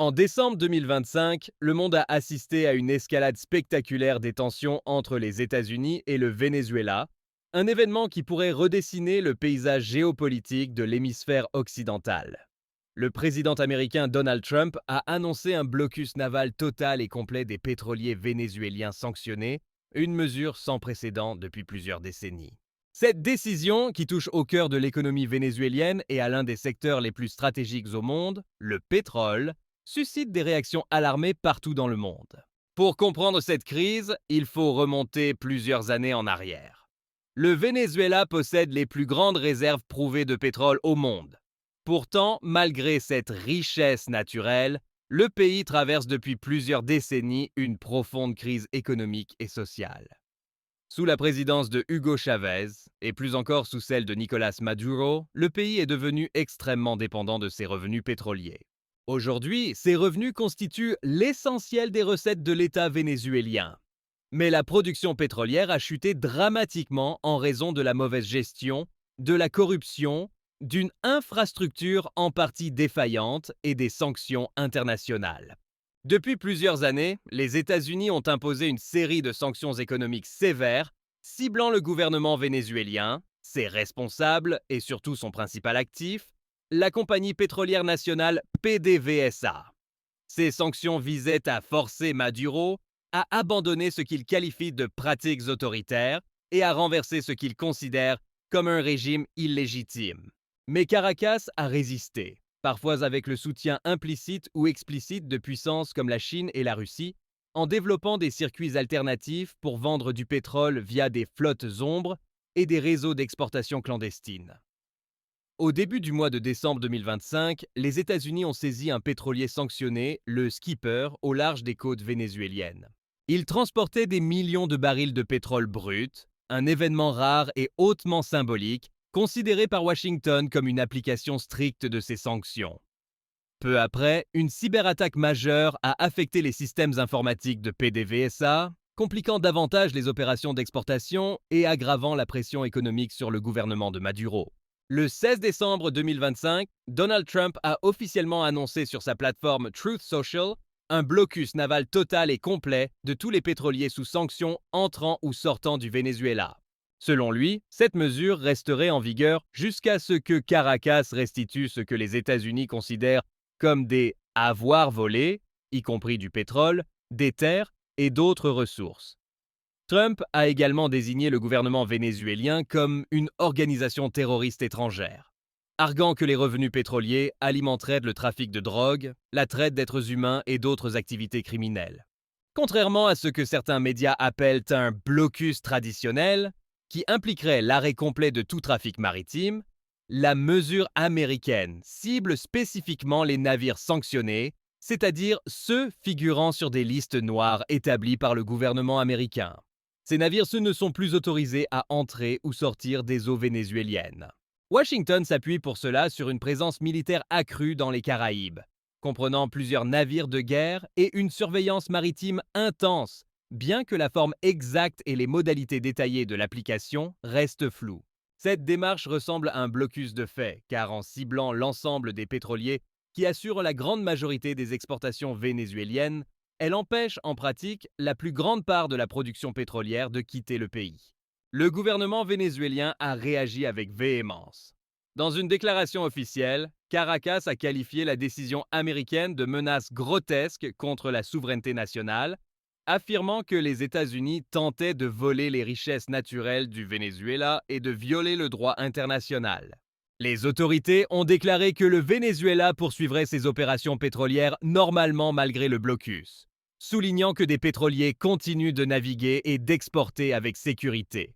En décembre 2025, le monde a assisté à une escalade spectaculaire des tensions entre les États-Unis et le Venezuela, un événement qui pourrait redessiner le paysage géopolitique de l'hémisphère occidental. Le président américain Donald Trump a annoncé un blocus naval total et complet des pétroliers vénézuéliens sanctionnés, une mesure sans précédent depuis plusieurs décennies. Cette décision, qui touche au cœur de l'économie vénézuélienne et à l'un des secteurs les plus stratégiques au monde, le pétrole, suscite des réactions alarmées partout dans le monde. Pour comprendre cette crise, il faut remonter plusieurs années en arrière. Le Venezuela possède les plus grandes réserves prouvées de pétrole au monde. Pourtant, malgré cette richesse naturelle, le pays traverse depuis plusieurs décennies une profonde crise économique et sociale. Sous la présidence de Hugo Chavez, et plus encore sous celle de Nicolás Maduro, le pays est devenu extrêmement dépendant de ses revenus pétroliers. Aujourd'hui, ces revenus constituent l'essentiel des recettes de l'État vénézuélien. Mais la production pétrolière a chuté dramatiquement en raison de la mauvaise gestion, de la corruption, d'une infrastructure en partie défaillante et des sanctions internationales. Depuis plusieurs années, les États-Unis ont imposé une série de sanctions économiques sévères, ciblant le gouvernement vénézuélien, ses responsables et surtout son principal actif, la compagnie pétrolière nationale PDVSA. Ces sanctions visaient à forcer Maduro à abandonner ce qu'il qualifie de pratiques autoritaires et à renverser ce qu'il considère comme un régime illégitime. Mais Caracas a résisté, parfois avec le soutien implicite ou explicite de puissances comme la Chine et la Russie, en développant des circuits alternatifs pour vendre du pétrole via des flottes ombres et des réseaux d'exportation clandestines. Au début du mois de décembre 2025, les États-Unis ont saisi un pétrolier sanctionné, le Skipper, au large des côtes vénézuéliennes. Il transportait des millions de barils de pétrole brut, un événement rare et hautement symbolique, considéré par Washington comme une application stricte de ces sanctions. Peu après, une cyberattaque majeure a affecté les systèmes informatiques de PDVSA, compliquant davantage les opérations d'exportation et aggravant la pression économique sur le gouvernement de Maduro. Le 16 décembre 2025, Donald Trump a officiellement annoncé sur sa plateforme Truth Social un blocus naval total et complet de tous les pétroliers sous sanctions entrant ou sortant du Venezuela. Selon lui, cette mesure resterait en vigueur jusqu'à ce que Caracas restitue ce que les États-Unis considèrent comme des avoirs volés, y compris du pétrole, des terres et d'autres ressources. Trump a également désigné le gouvernement vénézuélien comme une organisation terroriste étrangère, arguant que les revenus pétroliers alimenteraient le trafic de drogue, la traite d'êtres humains et d'autres activités criminelles. Contrairement à ce que certains médias appellent un blocus traditionnel, qui impliquerait l'arrêt complet de tout trafic maritime, la mesure américaine cible spécifiquement les navires sanctionnés, c'est-à-dire ceux figurant sur des listes noires établies par le gouvernement américain. Ces navires ne sont plus autorisés à entrer ou sortir des eaux vénézuéliennes. Washington s'appuie pour cela sur une présence militaire accrue dans les Caraïbes, comprenant plusieurs navires de guerre et une surveillance maritime intense, bien que la forme exacte et les modalités détaillées de l'application restent floues. Cette démarche ressemble à un blocus de fait, car en ciblant l'ensemble des pétroliers qui assurent la grande majorité des exportations vénézuéliennes, elle empêche en pratique la plus grande part de la production pétrolière de quitter le pays. Le gouvernement vénézuélien a réagi avec véhémence. Dans une déclaration officielle, Caracas a qualifié la décision américaine de menace grotesque contre la souveraineté nationale, affirmant que les États-Unis tentaient de voler les richesses naturelles du Venezuela et de violer le droit international. Les autorités ont déclaré que le Venezuela poursuivrait ses opérations pétrolières normalement malgré le blocus, soulignant que des pétroliers continuent de naviguer et d'exporter avec sécurité.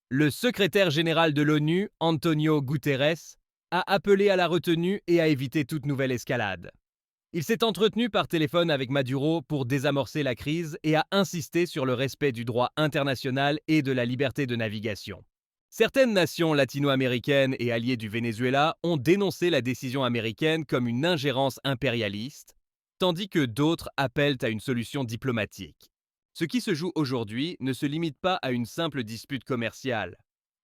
Le secrétaire général de l'ONU, Antonio Guterres, a appelé à la retenue et à éviter toute nouvelle escalade. Il s'est entretenu par téléphone avec Maduro pour désamorcer la crise et a insisté sur le respect du droit international et de la liberté de navigation. Certaines nations latino-américaines et alliées du Venezuela ont dénoncé la décision américaine comme une ingérence impérialiste, tandis que d'autres appellent à une solution diplomatique. Ce qui se joue aujourd'hui ne se limite pas à une simple dispute commerciale.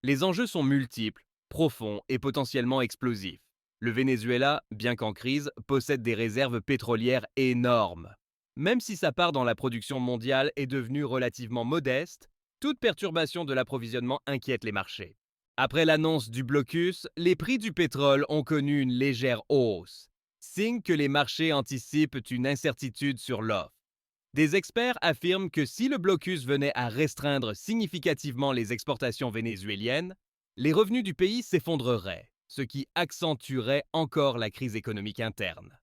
Les enjeux sont multiples, profonds et potentiellement explosifs. Le Venezuela, bien qu'en crise, possède des réserves pétrolières énormes. Même si sa part dans la production mondiale est devenue relativement modeste, toute perturbation de l'approvisionnement inquiète les marchés. Après l'annonce du blocus, les prix du pétrole ont connu une légère hausse, signe que les marchés anticipent une incertitude sur l'offre. Des experts affirment que si le blocus venait à restreindre significativement les exportations vénézuéliennes, les revenus du pays s'effondreraient, ce qui accentuerait encore la crise économique interne.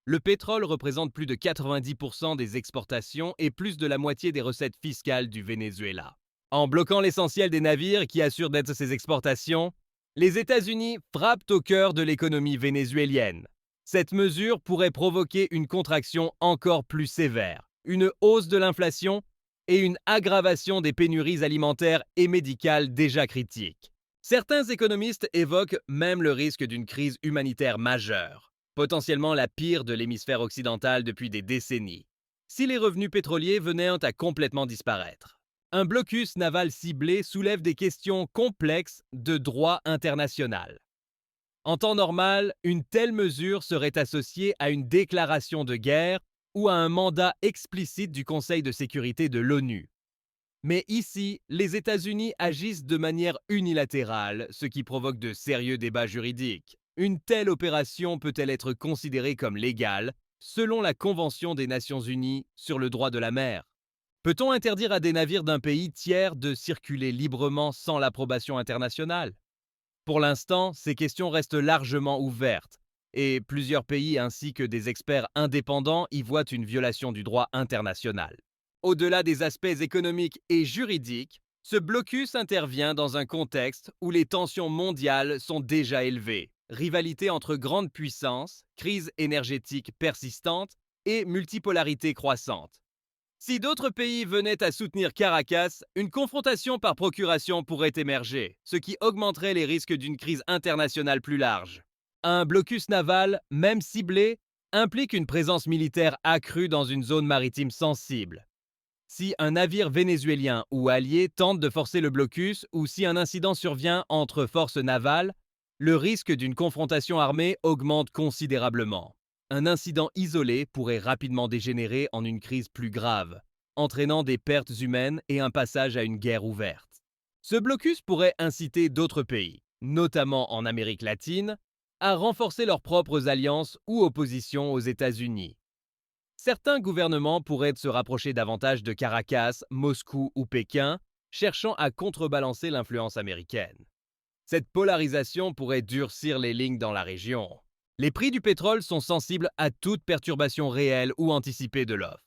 Le pétrole représente plus de 90% des exportations et plus de la moitié des recettes fiscales du Venezuela. En bloquant l'essentiel des navires qui assurent d'être ces exportations, les États-Unis frappent au cœur de l'économie vénézuélienne. Cette mesure pourrait provoquer une contraction encore plus sévère, une hausse de l'inflation et une aggravation des pénuries alimentaires et médicales déjà critiques. Certains économistes évoquent même le risque d'une crise humanitaire majeure, potentiellement la pire de l'hémisphère occidental depuis des décennies, si les revenus pétroliers venaient à complètement disparaître. Un blocus naval ciblé soulève des questions complexes de droit international. En temps normal, une telle mesure serait associée à une déclaration de guerre ou à un mandat explicite du Conseil de sécurité de l'ONU. Mais ici, les États-Unis agissent de manière unilatérale, ce qui provoque de sérieux débats juridiques. Une telle opération peut-elle être considérée comme légale, selon la Convention des Nations Unies sur le droit de la mer? Peut-on interdire à des navires d'un pays tiers de circuler librement sans l'approbation internationale? Pour l'instant, ces questions restent largement ouvertes, et plusieurs pays ainsi que des experts indépendants y voient une violation du droit international. Au-delà des aspects économiques et juridiques, ce blocus intervient dans un contexte où les tensions mondiales sont déjà élevées. Rivalité entre grandes puissances, crise énergétique persistante et multipolarité croissante. Si d'autres pays venaient à soutenir Caracas, une confrontation par procuration pourrait émerger, ce qui augmenterait les risques d'une crise internationale plus large. Un blocus naval, même ciblé, implique une présence militaire accrue dans une zone maritime sensible. Si un navire vénézuélien ou allié tente de forcer le blocus ou si un incident survient entre forces navales, le risque d'une confrontation armée augmente considérablement. Un incident isolé pourrait rapidement dégénérer en une crise plus grave, entraînant des pertes humaines et un passage à une guerre ouverte. Ce blocus pourrait inciter d'autres pays, notamment en Amérique latine, à renforcer leurs propres alliances ou oppositions aux États-Unis. Certains gouvernements pourraient se rapprocher davantage de Caracas, Moscou ou Pékin, cherchant à contrebalancer l'influence américaine. Cette polarisation pourrait durcir les lignes dans la région. Les prix du pétrole sont sensibles à toute perturbation réelle ou anticipée de l'offre.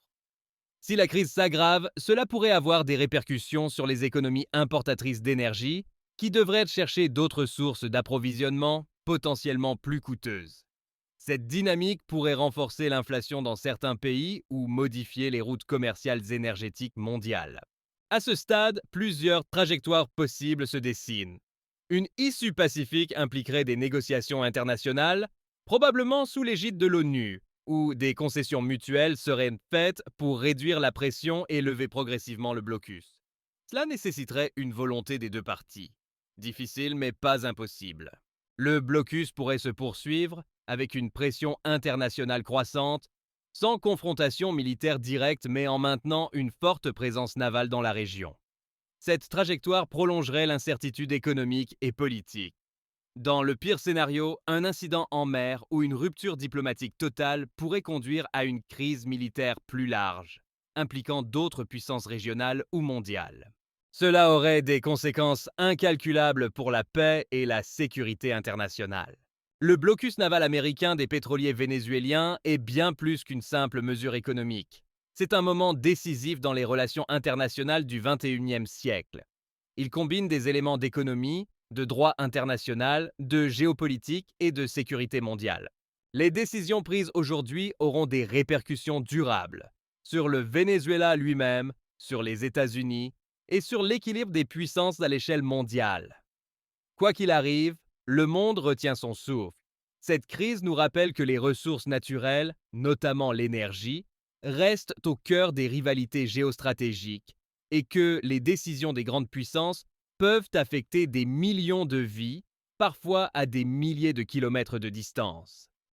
Si la crise s'aggrave, cela pourrait avoir des répercussions sur les économies importatrices d'énergie, qui devraient chercher d'autres sources d'approvisionnement potentiellement plus coûteuses. Cette dynamique pourrait renforcer l'inflation dans certains pays ou modifier les routes commerciales énergétiques mondiales. À ce stade, plusieurs trajectoires possibles se dessinent. Une issue pacifique impliquerait des négociations internationales, probablement sous l'égide de l'ONU, où des concessions mutuelles seraient faites pour réduire la pression et lever progressivement le blocus. Cela nécessiterait une volonté des deux parties. Difficile mais pas impossible. Le blocus pourrait se poursuivre avec une pression internationale croissante, sans confrontation militaire directe mais en maintenant une forte présence navale dans la région. Cette trajectoire prolongerait l'incertitude économique et politique. Dans le pire scénario, un incident en mer ou une rupture diplomatique totale pourrait conduire à une crise militaire plus large, impliquant d'autres puissances régionales ou mondiales. Cela aurait des conséquences incalculables pour la paix et la sécurité internationale. Le blocus naval américain des pétroliers vénézuéliens est bien plus qu'une simple mesure économique. C'est un moment décisif dans les relations internationales du XXIe siècle. Il combine des éléments d'économie, de droit international, de géopolitique et de sécurité mondiale. Les décisions prises aujourd'hui auront des répercussions durables sur le Venezuela lui-même, sur les États-Unis et sur l'équilibre des puissances à l'échelle mondiale. Quoi qu'il arrive, le monde retient son souffle. Cette crise nous rappelle que les ressources naturelles, notamment l'énergie, restent au cœur des rivalités géostratégiques et que les décisions des grandes puissances peuvent affecter des millions de vies parfois à des milliers de kilomètres de distance.